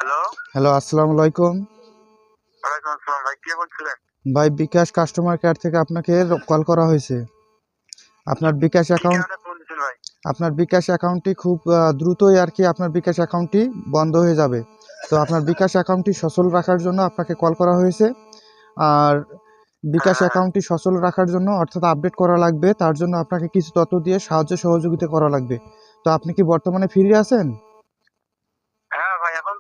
Hello. Hello, আসসালামু আলাইকুম। ওয়ালাইকুম আসসালাম ভাই, কে বলছিলেন? ভাই, বিকাশ কাস্টমার কেয়ার থেকে আপনাকে কল করা হয়েছে। আপনার বিকাশ কি অ্যাকাউন্ট কারণে ফোন দিয়েছেন ভাই? আপনার বিকাশ অ্যাকাউন্টটি খুব দ্রুতই আর কি আপনার বিকাশ অ্যাকাউন্টটি বন্ধ হয়ে যাবে। তো আপনার বিকাশ অ্যাকাউন্টটি সচল রাখার জন্য আপনাকে কল করা হয়েছে। আর বিকাশ হ্যাঁ, অ্যাকাউন্টটি সচল রাখার জন্য অর্থাৎ আপডেট করা লাগবে, তার জন্য আপনাকে কিছু তথ্য দিয়ে সাহায্য সহযোগিতা করা লাগবে। তো আপনি কি বর্তমানে ফ্রি আছেন? হ্যাঁ ভাই, এখন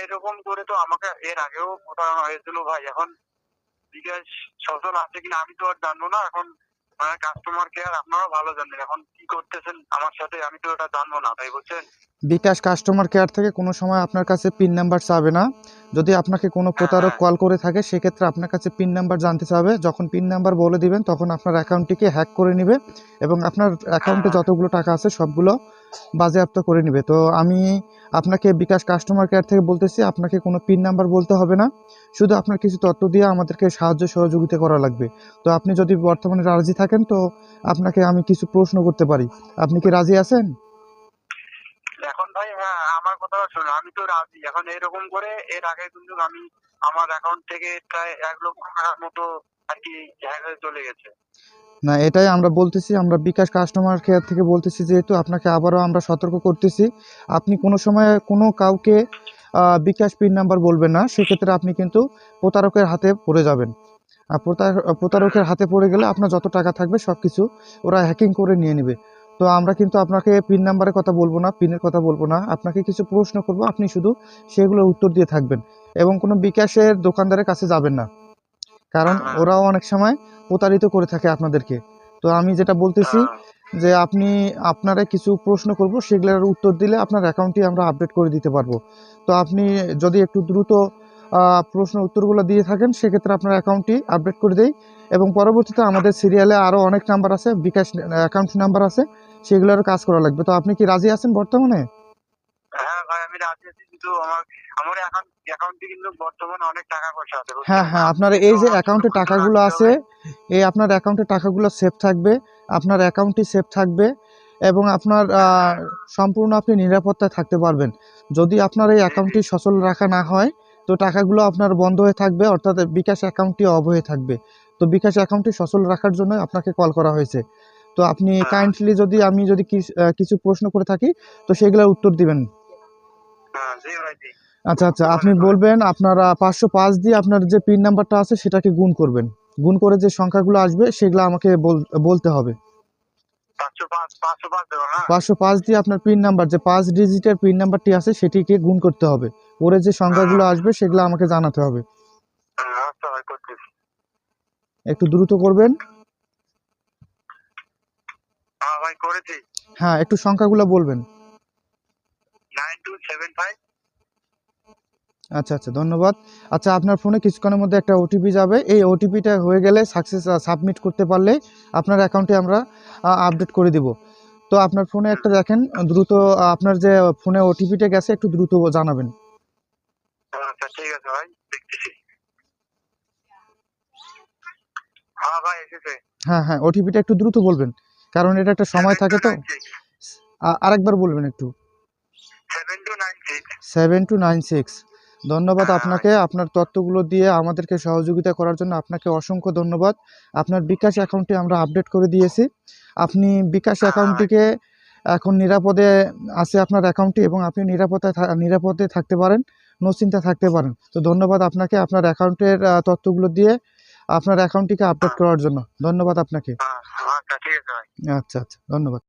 এরকম করে তো আমাকে এর আগেও প্রতারণা হয়েছিল ভাই। এখন বিকাশ সচল আছে কিনা আমি তো আর জানবো না। এখন কাস্টমার কেয়ার আপনারাও ভালো জানেন। এখন কি করতেছেন আমার সাথে আমি তো এটা জানবো না, তাই বলছেন? বিকাশ কাস্টমার কেয়ার থেকে কোনো সময় আপনার কাছে পিন নাম্বার চাবে না। যদি আপনাকে কোনো হ্যাঁ, প্রতারক হ্যাঁ, কল করে থাকে সেক্ষেত্রে আপনার কাছে পিন নাম্বার জানতে চাবে। যখন পিন নাম্বার বলে দিবেন তখন আপনার অ্যাকাউন্টটিকে হ্যাক করে নেবে এবং আপনার হ্যাঁ, অ্যাকাউন্টে হ্যাঁ, যতগুলো টাকা আছে সবগুলো বাজেয়াপ্ত করে নেবে। তো আমি আপনাকে বিকাশ কাস্টমার কেয়ার থেকে বলতেছি, আপনাকে কোনো পিন নাম্বার বলতে হবে না। শুধু আপনার কিছু তথ্য দিয়ে আমাদেরকে সাহায্য সহযোগিতা করা লাগবে। তো আপনি যদি বর্তমানে রাজি থাকেন তো আপনাকে আমি কিছু প্রশ্ন করতে পারি। আপনি কি রাজি আছেন? এখন ভাই, হ্যাঁ আমার কথাটা শুনুন, আমি তো রাজি। এখন এরকম করে এর আগে কিন্তু আমি আমার অ্যাকাউন্ট থেকে প্রায় 1 লক্ষ টাকার মতো আর কি হ্যাক হয়ে চলে গেছে। না, এটাই আমরা বলতেছি, আমরা বিকাশ কাস্টমার কেয়ার থেকে বলতেছি, যেহেতু আপনাকে আবারও আমরা সতর্ক করতেছি, আপনি কোনো সময় কোনো কাউকে বিকাশ পিন নাম্বার বলবেন না। সেক্ষেত্রে আপনি কিন্তু প্রতারকের হাতে পড়ে যাবেন। আর প্রতারকের হাতে পড়ে গেলে আপনার যত টাকা থাকবে সব কিছু ওরা হ্যাকিং করে নিয়ে নেবে। তো আমরা কিন্তু আপনাকে পিন নাম্বারের কথা বলবো না, পিনের কথা বলবো না, আপনাকে কিছু প্রশ্ন করবো, আপনি শুধু সেগুলোর উত্তর দিয়ে থাকবেন এবং কোনো বিকাশের দোকানদারের কাছে যাবেন না, কারণ হ্যাঁ, হ্যাঁ, ওরাও অনেক সময় প্রতারিত করে থাকে আপনাদেরকে। তো আমি যেটা বলতেছি হ্যাঁ, যে আপনারা কিছু প্রশ্ন করব, সেগুলোর উত্তর দিলে আপনার অ্যাকাউন্টটি আমরা আপডেট করে দিতে পারবো। তো আপনি যদি একটু দ্রুত প্রশ্ন উত্তরগুলো দিয়ে থাকেন সেক্ষেত্রে আপনার অ্যাকাউন্টটি আপডেট করে দেই এবং পরবর্তীতে আমাদের সিরিয়ালে আরও অনেক নাম্বার আছে, বিকাশ অ্যাকাউন্ট নাম্বার আছে, সেগুলোর কাজ করা লাগবে। তো আপনি কি রাজি আছেন বর্তমানে? হ্যাঁ ভাই, আমি রাজি আছি, কিন্তু আমার অ্যাকাউন্টে কিন্তু বর্তমানে অনেক টাকা পয়সা আছে, হ্যাঁ, বুঝছেন? হ্যাঁ, আপনি আপনার কিন্তু এই যে আমার জন্য অ্যাকাউন্টে একটু টাকাগুলো রাখতে আছে, হবে। এই আপনার অ্যাকাউন্টে টাকাগুলো সেভ থাকবে, আপনার অ্যাকাউন্টটি সেভ থাকবে এবং আপনার সম্পূর্ণ আপনি নিরাপত্তায় থাকতে পারবেন। যদি আপনার এই জি, জি। অ্যাকাউন্টটি সচল রাখা না হয় তো টাকাগুলো আপনার বন্ধ হয়ে থাকবে, অর্থাৎ বিকাশ অ্যাকাউন্টটি অফ হয়ে থাকবে। তো বিকাশ অ্যাকাউন্টটি সচল রাখার জন্য আপনাকে কল করা হয়েছে। তো আপনি হ্যাঁ, কাইন্ডলি আমি যদি কিছু প্রশ্ন করে থাকি তো সেগুলোর উত্তর দিবেন। হ্যাঁ, জি ভাই, জি। আচ্ছা, আচ্ছা। আপনি বলেন, বলেন। বলবেন আপনার ৫০৫ দিয়ে আপনার যে পিন নাম্বারটা আছে সেটাকে গুণ করবেন। গুণ করে যে সংখ্যাগুলো আসবে সেগুলো আমাকে বলতে হবে। 505 দেবো না? ৫০৫ দিয়ে আপনার পিন নাম্বার, যে ৫ ডিজিটের পিন নাম্বারটি আছে সেটিকে গুণ করতে হবে। করে যে হ্যাঁ, সংখ্যাগুলো আসবে সেগুলো আমাকে জানাতে হবে। হ্যাঁ, আচ্ছা ভাই, করতেছি। একটু দ্রুত করবেন। হ্যাঁ ভাই, করেছি। হ্যাঁ, একটু সংখ্যাগুলো বলবেন। 9275। আচ্ছা, আচ্ছা, ধন্যবাদ। আচ্ছা, আপনার ফোনে কিছুক্ষণের মধ্যে একটা ওটিপি যাবে। এই ওটিপিটা হয়ে গেলে সাবমিট করতে পারলে আপনার অ্যাকাউন্টে আমরা আপডেট করে দিব। তো আপনার ফোনে একটা দেখেন দ্রুত, আপনার যে ফোনে ওটিপিটা গেছে একটু দ্রুত জানাবেন। আচ্ছা ঠিক আছে ভাই, দেখতেছি। হ্যাঁ ভাই, এসেছে। হ্যাঁ, হ্যাঁ, ওটিপিটা একটু দ্রুত বলবেন, কারণ এটা একটা সময় সেভেন টু থাকে তো। নাইন সিক্স আরেকবার বলবেন একটু। 7296। 7296। ধন্যবাদ হ্যাঁ ভাই। আপনাকে, আপনার তথ্যগুলো দিয়ে আমাদেরকে সহযোগিতা করার জন্য আপনাকে অসংখ্য ধন্যবাদ। আপনার বিকাশ অ্যাকাউন্টটি আমরা আপডেট করে দিয়েছি। আপনি বিকাশ হ্যাঁ ভাই। অ্যাকাউন্টটিকে এখন নিরাপদে আছে আপনার অ্যাকাউন্টটি এবং আপনি নিরাপদে থাকতে পারেন, নিশ্চিন্তে থাকতে পারেন। তো ধন্যবাদ আপনাকে আপনার অ্যাকাউন্টের তথ্যগুলো দিয়ে আপনার অ্যাকাউন্টটিকে আপডেট হ্যাঁ, করার জন্য। ধন্যবাদ আপনাকে। হ্যাঁ, আচ্ছা ঠিক আছে ভাই। আচ্ছা, আচ্ছা, ধন্যবাদ।